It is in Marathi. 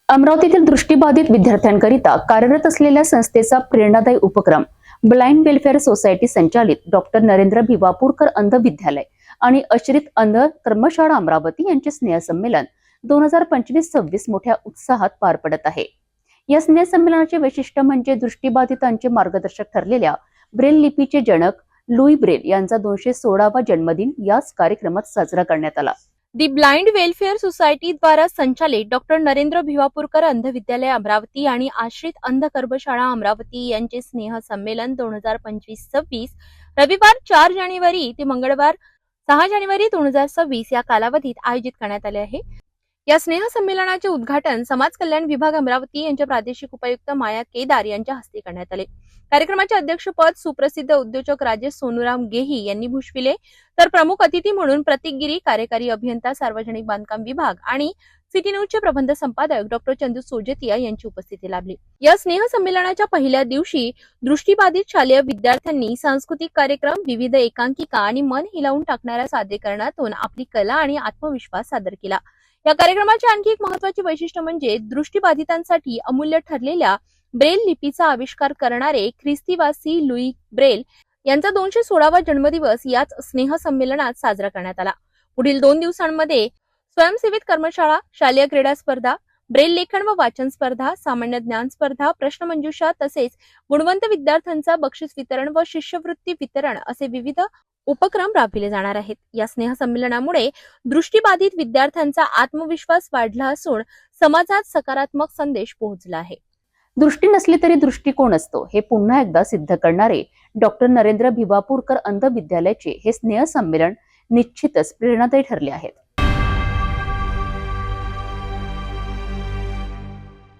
अमरावतीतील दृष्टिबाधित विद्यार्थ्यांकरिता कार्यरत असलेल्या संस्थेचा प्रेरणादायी उपक्रम ब्लाइंड वेलफेअर सोसायटी संचालित डॉक्टर नरेंद्र भिवापूरकर अंध विद्यालय आणि आश्रित अंध कर्मशाळा अमरावती यांचे स्नेहसंमेलन 2025-26 मोठ्या उत्साहात पार पडत आहे। या स्नेहसंमेलनाचे वैशिष्ट्य म्हणजे दृष्टिबाधितांचे मार्गदर्शक ठरलेल्या ब्रेल लिपीचे जनक लुई ब्रेल यांचा 216वा जन्मदिन याच कार्यक्रमात साजरा करण्यात आला। दी ब्लाइंड वेलफेअर सोसायटी द्वारा संचालित डॉक्टर नरेंद्र भिवापूरकर अंध विद्यालय अमरावती आणि आश्रित अंध कर्मशाळा अमरावती यांचे स्नेह संमेलन 2025-26 रविवार 4 जानेवारी ते मंगळवार 6 जानेवारी 2026 या कालावधीत आयोजित करण्यात आले आहे। या स्नेह संमेलनाचे उद्घाटन समाज कल्याण विभाग अमरावती यांच्या प्रादेशिक उपायुक्त माया केदार यांच्या हस्ते करण्यात आले। कार्यक्रमाचे अध्यक्षपद सुप्रसिद्ध उद्योजक राजेश सोनूराम गेही यांनी भूषविले, तर प्रमुख अतिथी म्हणून प्रतीक गिरी, कार्यकारी अभियंता सार्वजनिक बांधकाम विभाग आणि सिटी न्यूजचे प्रबंध संपादक डॉक्टर चंदू सोजतिया यांची उपस्थिती लाभली। या स्नेह संमेलनाच्या पहिल्या दिवशी दृष्टिबाधित शालेय विद्यार्थ्यांनी सांस्कृतिक कार्यक्रम, विविध एकांकिका आणि मन हिलावून टाकणाऱ्या सादरीकरणातून आपली कला आणि आत्मविश्वास सादर केला। या कार्यक्रमाचे आणखी एक महत्त्वाचे वैशिष्ट्य म्हणजे दृष्टिबाधितांसाठी अमूल्य ठरलेल्या ब्रेल लिपीचा आविष्कार करणारे ख्रिस्तीवासी लुई ब्रेल यांचा 216वा जन्मदिवस याच स्नेह संमेलनात साजरा करण्यात आला। पुढील 2 दिवसांमध्ये स्वयंसेवित कर्मशाळा, शालेय क्रीडा स्पर्धा, ब्रेल लेखन व वाचन स्पर्धा, सामान्य ज्ञान स्पर्धा, प्रश्नमंजुषा तसेच गुणवंत विद्यार्थ्यांचा बक्षीस वितरण व शिष्यवृत्ती वितरण असे विविध उपक्रम राबविले जाणार आहेत। या स्नेह संमेलनामुळे दृष्टिबाधित विद्यार्थ्यांचा आत्मविश्वास वाढला असून समाजात सकारात्मक संदेश पोहोचला आहे। दृष्टी नसली तरी दृष्टिकोन असतो हे पुन्हा एकदा सिद्ध करणारे डॉक्टर नरेंद्र भिवापूरकर अंध विद्यालयाचे हे स्नेह संमेलन निश्चितच प्रेरणादायी ठरले आहेत।